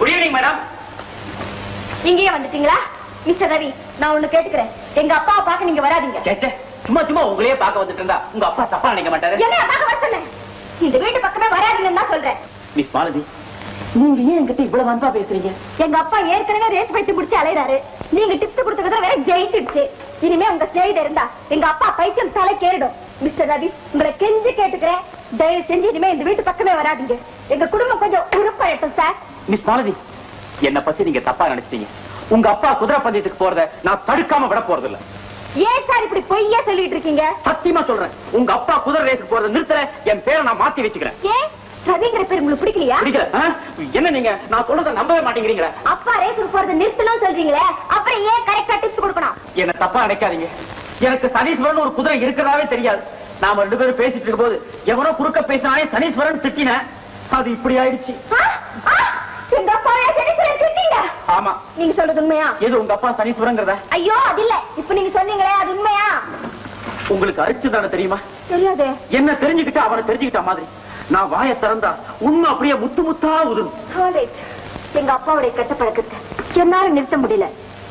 Good evening madam. இங்கேயே வந்துட்டீங்களா? Mister Ravi, நான் ஒண்ணு கேட்டுக்கிறேன். எங்க அப்பாவை பார்க்க நீங்க வராதீங்க. சும்மா சும்மா உங்களையே பார்க்க வந்துட்டு இருந்தா உங்க அப்பா தப்பா நினைக்க மாட்டாரு. என்ன பார்க்க வர சொன்னேன்? இந்த வீட்டு பக்கமே வராதீங்கன்னு தான் சொல்றேன். மிஸ் மாலதி, நீங்க ஏன் என்கிட்ட இவ்வளவு அன்பா பேசுறீங்க? எங்க அப்பா ஏற்கனவே ரேஸ் பைத்தியம் முடிச்சு அலையிறாரு. நீங்க டிப்ஸ் கொடுத்ததுல வேற ஜெயிச்சிடுச்சு. இனிமே உங்க ஸ்நேகித இருந்தா எங்க அப்பா பைத்தியம் தலை கேறிடும். மிஸ்டர் ரவி, உங்களை கெஞ்சி கேட்டுக்கிறேன், தயவு செஞ்சு இனிமே இந்த வீட்டு பக்கமே வராதீங்க. எங்க குடும்பம் கொஞ்சம் உருப்படட்டும் சார். மிஸ் மாலதி, என்ன பத்தி நீங்க தப்பா நினைச்சிட்டீங்க. உங்க அப்பா குதிரை பந்தயத்துக்கு போறத நான் தடுக்காம விட போறது இல்ல. ஏன் சார் இப்படி பொய்யா சொல்லிட்டு இருக்கீங்க? சத்தியமா சொல்றேன், உங்க அப்பா குதிரை ரேஸுக்கு போறத நிறுத்தல. என் பேரை நான் மாத்தி வச்சுக்கிறேன். ஏன் ரவிங்கிற பேர் உங்களுக்கு பிடிக்கலையா? பிடிக்கல? என்ன நீங்க நான் சொல்றத நம்பவே மாட்டேங்கிறீங்களா? அப்பா ரேஸுக்கு போறத நிறுத்தணும் சொல்றீங்களே, அப்புறம் ஏன் கரெக்டா டிப்ஸ் கொடுக்கணும்? என்ன தப்பா நினைக்காதீங்க. எனக்கு சனீஸ்வரன் ஒரு குதிரை இருக்கிறதாவே தெரியாது. நாம 2 பேரும் பேசிட்டு இருக்கும் போது எவனோ குறுக்க பேசினாலே சனீஸ்வரன் திட்டின. அது இப்படி ஆயிடுச்சு. எங்க அப்பா சனீஸ்வரன் திட்டிங்க? ஆமா. நீங்க சொல்றது உண்மையா? எது உங்க அப்பா சனீஸ்வரங்கிறத? ஐயோ அது இல்ல, இப்ப நீங்க சொன்னீங்களே அது உண்மையா? உங்களுக்கு அரிச்சுதானே தெரியுமா? தெரியாது. என்ன தெரிஞ்சுக்கிட்டா அவனை தெரிஞ்சுக்கிட்ட மாதிரி நான் வாயை திறந்தா உண்மை அப்படியே முத்து முத்தா உதும். எங்க அப்பாவுடைய கெட்ட பழக்கத்தை என்னால நிறுத்த முடியல.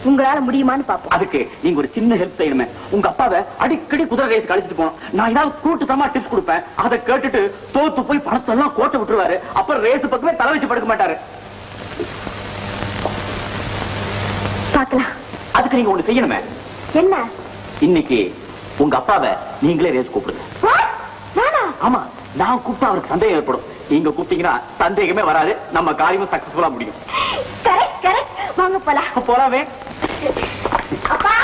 உங்களால முடியுமான்னு பாப்போம். அதுக்கு நீங்க ஒரு சின்ன ஹெல்ப் செய்யணுமே. உங்க அப்பாவை அடிக்கடி குதிரை ரேஸ் கழிச்சிட்டு போனோம். நான் ஏதாவது கூட்டுத்தமா டிப்ஸ் கொடுப்பேன். அதை கேட்டுட்டு தோத்து போய் பணத்தெல்லாம் கோட்டை விட்டுருவாரு. அப்புறம் ரேஸ் பக்கமே தலை வச்சு படுக்க மாட்டாரு. பாக்கலாம். அதுக்கு நீங்க ஒண்ணு செய்யணுமே. என்ன? இன்னைக்கு உங்க அப்பாவை நீங்களே ரேஸ் கூப்பிடுங்க. ஆமா, நான் கூப்பிட்டா அவருக்கு சந்தேகம் ஏற்படும். நீங்க கூப்பிட்டீங்கன்னா சந்தேகமே வராது. நம்ம காரியமும் சக்சஸ்ஃபுல்லா முடியும். Correct correct. வாங்க போலாம். போலாமே. அப்பா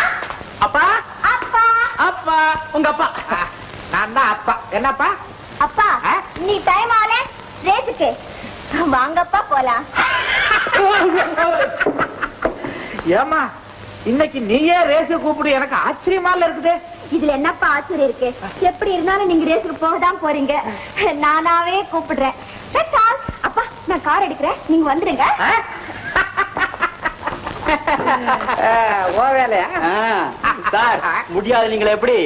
அப்பா அப்பா அப்பா. உங்க அப்பா? நான் தான் அப்பா. என்னப்பா? அப்பா, நீ டைம் ஆல ரேஸுக்கு வாங்கப்பா போலாம். ஏமா இன்னைக்கு நீயே ரேஸ் கூப்பிடு, எனக்கு ஆச்சரியமா இருக்குது. இதுல என்னப்பா ஆச்சரியம் இருக்கு? எப்படி இருந்தாலும் நீங்க ரேஸுக்கு போக தான் போறீங்க. நானாவே கூப்பிடுறேன். அப்பா, நான் கார் எடுக்கிறேன், நீங்க வந்துடுங்க. ஓ வேலையா சார்? முடியாது. நீங்கள எப்படி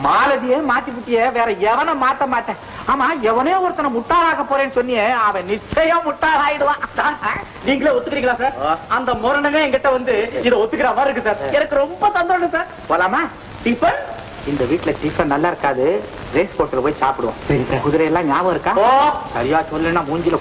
மாலதியே மாத்தி புட்டிய வேற எவனை மாத்த மாட்டேன். ஆமா, எவனே ஒருத்தனை முட்டாளாக்க போறேன்னு சொன்னியே, அவன் நிச்சயம் முட்டாளாயிடுவான். நீங்களே ஒத்துக்கிறீங்களா சார்? அந்த முரணமே என்கிட்ட வந்து இதை ஒத்துக்கிற மாதிரி இருக்கு சார். எனக்கு ரொம்ப சந்தோஷம் சார். போலாமா? டிஃபன் இந்த வீட்டுல டிஃபன் நல்லா இருக்காது. ரேஸ் கோர்ட்ல போய் சாப்பிடுவோம். குதிரை எல்லாம் ஞாபகம் இருக்கா? சரியா சொல்லுன்னா மூஞ்சில